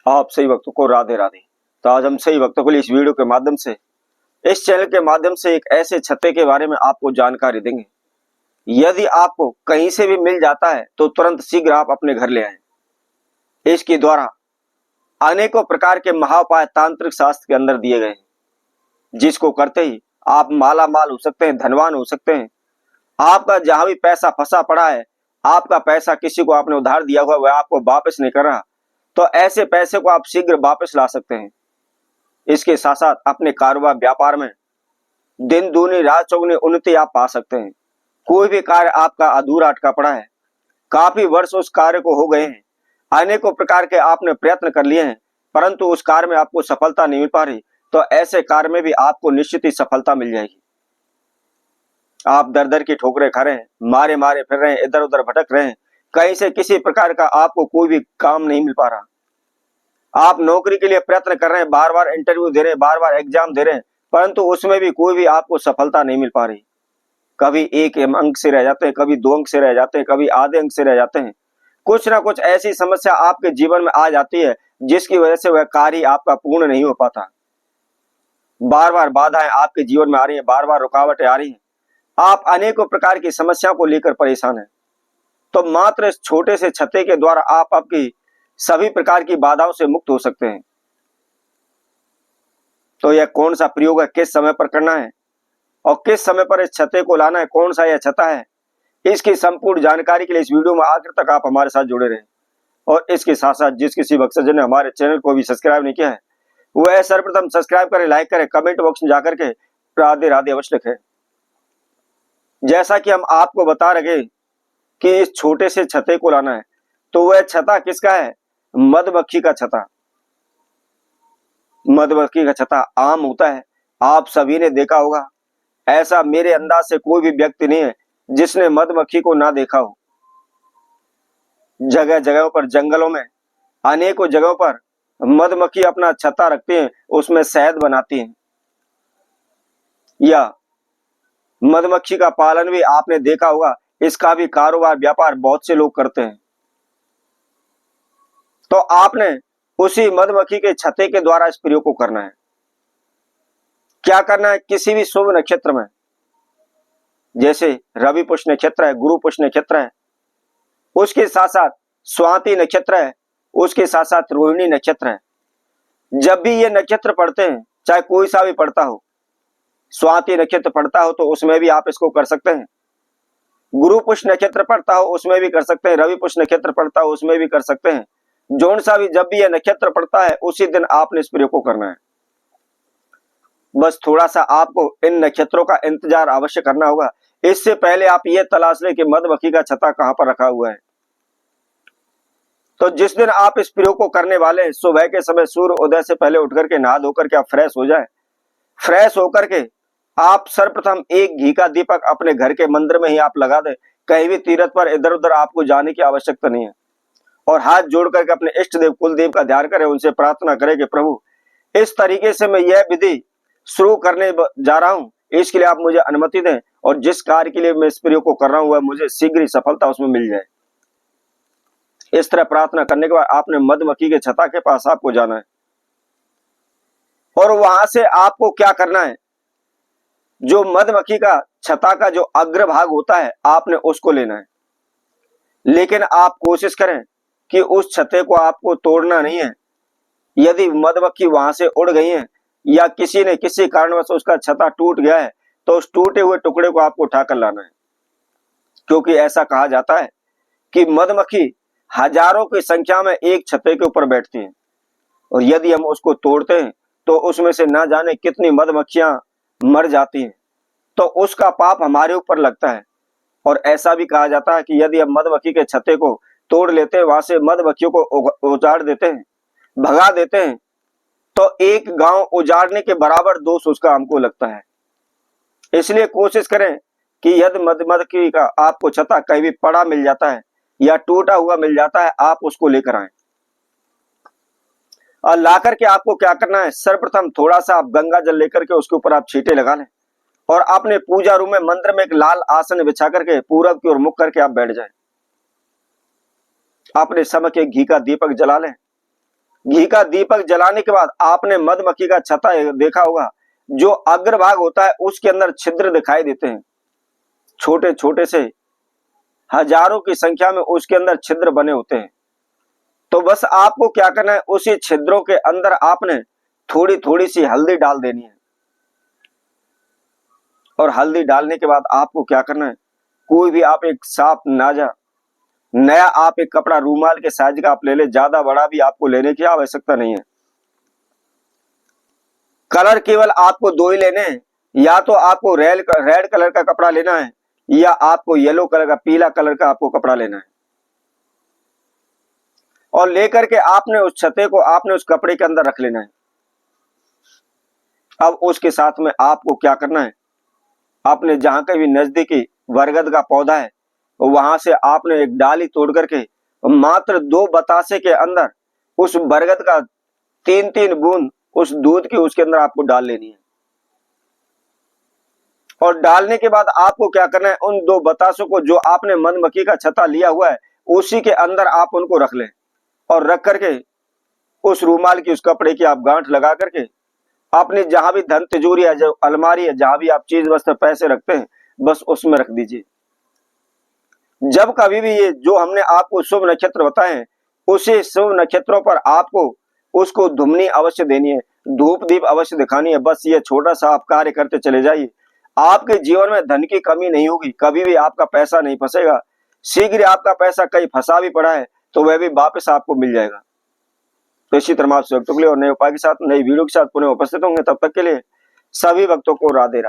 आप सही वक्तों को राधे राधे। तो आज हम सही वक्तों के लिए इस वीडियो के माध्यम से, इस चैनल के माध्यम से एक ऐसे छत्ते के बारे में आपको जानकारी देंगे। यदि आपको कहीं से भी मिल जाता है तो तुरंत शीघ्र आप अपने घर ले आए। इसके द्वारा अनेकों प्रकार के महाउपाय तांत्रिक शास्त्र के अंदर दिए गए हैं, जिसको करते ही आप माला माल हो सकते हैं, धनवान हो सकते हैं। आपका जहां भी पैसा फंसा पड़ा है, आपका पैसा किसी को आपने उधार दिया हुआ वह आपको वापस नहीं कर रहा, तो ऐसे पैसे को आप शीघ्र वापस ला सकते हैं। इसके साथ साथ अपने कारोबार व्यापार में दिन दूनी रात चौगुनी उन्नति आप पा सकते हैं। कोई भी कार्य आपका अधूरा अटका पड़ा है, काफी वर्ष उस कार्य को हो गए हैं, अनेकों प्रकार के आपने प्रयत्न कर लिए हैं, परंतु उस कार्य में आपको सफलता नहीं मिल पा रही, तो ऐसे कार्य में भी आपको निश्चित ही सफलता मिल जाएगी। आप दर दर की ठोकरें खा रहे हैं, मारे मारे फिर रहे हैं, इधर उधर भटक रहे हैं, कहीं से किसी प्रकार का आपको कोई भी काम नहीं मिल पा रहा। आप नौकरी के लिए प्रयत्न कर रहे हैं, बार बार इंटरव्यू दे रहे हैं, बार बार एग्जाम दे रहे हैं, परंतु उसमें भी कोई भी आपको सफलता नहीं मिल पा रही। कभी एक अंक से रह जाते हैं, कभी 2 अंक से रह जाते हैं, कभी आधे अंक से रह जाते हैं। कुछ ना कुछ ऐसी समस्या आपके जीवन में आ जाती है जिसकी वजह से वह कार्य आपका पूर्ण नहीं हो पाता। बार बार बाधाएं आपके जीवन में आ रही है, बार बार रुकावटें आ रही हैं, आप अनेकों प्रकार की समस्याओं को लेकर परेशान हैं। तो मात्र इस छोटे से छत्ते के द्वारा आप आपकी सभी प्रकार की बाधाओं से मुक्त हो सकते हैं। तो यह कौन सा प्रयोग है, किस समय पर करना है और किस समय पर इस छत्ते को लाना है, कौन सा यह छत्ता है, इसकी संपूर्ण जानकारी के लिए इस वीडियो में आखिर तक आप हमारे साथ जुड़े रहें। और इसके साथ साथ जिस किसी भक्तजन ने हमारे चैनल को भी सब्सक्राइब नहीं किया है, वह सर्वप्रथम सब्सक्राइब करें, लाइक करें, कमेंट बॉक्स में जाकर के राधे राधे अवश्य लिखें। जैसा कि हम आपको बता रहे कि इस छोटे से छत्ते को लाना है, तो वह छत्ता किसका है? मधुमक्खी का छत्ता। मधुमक्खी का छत्ता आम होता है, आप सभी ने देखा होगा। ऐसा मेरे अंदाज से कोई भी व्यक्ति नहीं है जिसने मधुमक्खी को ना देखा हो। जगह जगहों पर, जंगलों में, अनेकों जगहों पर मधुमक्खी अपना छत्ता रखती हैं, उसमें शहद बनाती हैं। या मधुमक्खी का पालन भी आपने देखा होगा, इसका भी कारोबार व्यापार बहुत से लोग करते हैं। तो आपने उसी मधुमक्खी के छत्ते के द्वारा इस प्रयोग को करना है। क्या करना है? किसी भी शुभ नक्षत्र में, जैसे रवि पुष्य नक्षत्र है, गुरु पुष्य नक्षत्र है, उसके साथ साथ स्वाति नक्षत्र है, उसके साथ साथ रोहिणी नक्षत्र है। जब भी ये नक्षत्र पढ़ते हैं, चाहे कोई सा भी पढ़ता हो, स्वाति नक्षत्र पढ़ता हो तो उसमें भी आप इसको कर सकते हैं। गुरु पुष्य नक्षत्र पढ़ता हो उसमें भी कर सकते हैं, रवि पुष्य नक्षत्र पढ़ता हो उसमें भी कर सकते हैं। जौन सा भी, जब भी यह नक्षत्र पढ़ता है उसी दिन आपने इस प्रयोग को करना है। बस थोड़ा सा आपको इन नक्षत्रों का इंतजार अवश्य करना होगा। इससे पहले आप ये तलाश लें कि मधुमक्खी का छत्ता कहां पर रखा हुआ है। तो जिस दिन आप इस प्रयोग को करने वाले हैं, सुबह के समय सूर्य उदय से पहले उठ करके नहा धोकर के आप फ्रेश हो जाए। फ्रेश होकर के आप सर्वप्रथम एक घी का दीपक अपने घर के मंदिर में ही आप लगा दें। कहीं भी तीर्थ पर इधर उधर आपको जाने की आवश्यकता नहीं है। और हाथ जोड़ करके अपने इष्ट देव कुल देव का ध्यान करें, उनसे प्रार्थना करें कि प्रभु, इस तरीके से मैं यह विधि शुरू करने जा रहा हूं, इसके लिए आप मुझे अनुमति दें और जिस कार्य के लिए मैं इस प्रयोग को कर रहा हूं वह मुझे शीघ्र ही सफलता उसमें मिल जाए। इस तरह प्रार्थना करने के बाद आपने मधुमक्खी के छत्ता के पास आपको जाना है और वहां से आपको क्या करना है, जो मधुमक्खी का छत्ता का जो अग्रभाग होता है आपने उसको लेना है। लेकिन आप कोशिश करें कि उस छत्ते को आपको तोड़ना नहीं है। यदि मधुमक्खी वहां से उड़ गई है या किसी ने किसी कारणवश उसका छत्ता टूट गया है, तो उस टूटे हुए टुकड़े को आपको उठाकर लाना है। क्योंकि ऐसा कहा जाता है कि मधुमक्खी हजारों की संख्या में एक छत्ते के ऊपर बैठती है और यदि हम उसको तोड़ते हैं तो उसमें से ना जाने कितनी मधुमक्खियां मर जाती हैं, तो उसका पाप हमारे ऊपर लगता है। और ऐसा भी कहा जाता है कि यदि हम मधुमक्खी के छत्ते को तोड़ लेते हैं, वहां से मधुमक्खियों को उजाड़ देते हैं, भगा देते हैं, तो एक गांव उजाड़ने के बराबर दोष उसका हमको लगता है। इसलिए कोशिश करें कि यदि मधुमक्खी का आपको छत्ता कहीं भी पड़ा मिल जाता है या टूटा हुआ मिल जाता है, आप उसको लेकर आए। और लाकर के आपको क्या करना है, सर्वप्रथम थोड़ा सा आप गंगा जल लेकर के उसके ऊपर आप छींटे लगा लें और अपने पूजा रूम में, मंदिर में एक लाल आसन बिछा करके पूरब की ओर मुख करके आप बैठ जाएं। अपने समय के घी का दीपक जला लें घी का दीपक जलाने के बाद आपने मधुमक्खी का छत्ता देखा होगा, जो अग्रभाग होता है उसके अंदर छिद्र दिखाई देते हैं, छोटे छोटे से हजारों की संख्या में उसके अंदर छिद्र बने होते हैं। तो बस आपको क्या करना है, उसी छिद्रों के अंदर आपने थोड़ी थोड़ी सी हल्दी डाल देनी है, और हल्दी डालने के बाद आपको क्या करना है, कोई भी आप एक साफ नाजा नया आप एक कपड़ा रूमाल के साइज का आप ले ले, ज्यादा बड़ा भी आपको लेने की आवश्यकता नहीं है। कलर केवल आपको दो ही लेने हैं, या तो आपको रेड कलर का कपड़ा लेना है, या आपको येलो कलर का, पीला कलर का आपको कपड़ा लेना है। और लेकर के आपने उस छत्ते को आपने उस कपड़े के अंदर रख लेना है। अब उसके साथ में आपको क्या करना है, आपने जहां के भी नजदीकी बरगद का पौधा है वहां से आपने एक डाली तोड़ करके मात्र 2 बतासे के अंदर उस बरगद का 3-3 बूंद उस दूध की उसके अंदर आपको डाल लेनी है। और डालने के बाद आपको क्या करना है, उन 2 बतासों को जो आपने मधुमक्खी का छत्ता लिया हुआ है उसी के अंदर आप उनको रख लें, और रख करके उस रूमाल की, उस कपड़े की आप गांठ लगा करके आपने जहां भी धन तिजोरी है, जो अलमारी है, जहां भी आप चीज वस्त्र पैसे रखते हैं, बस उसमें रख दीजिए। जब कभी भी ये जो हमने आपको शुभ नक्षत्र बताए हैं, उसी शुभ नक्षत्रों पर आपको उसको धुमनी अवश्य देनी है, धूप दीप अवश्य दिखानी है। बस ये छोटा सा आप कार्य करते चले जाइए, आपके जीवन में धन की कमी नहीं होगी, कभी भी आपका पैसा नहीं फंसेगा। शीघ्र आपका पैसा कहीं फंसा भी पड़ा है तो वह भी वापस आपको मिल जाएगा। तो इसी तरह आप वक्तों के लिए और नए उपाय के साथ, नई वीडियो के साथ पुनः उपस्थित होंगे। तब तक के लिए सभी भक्तों को राधे राधे।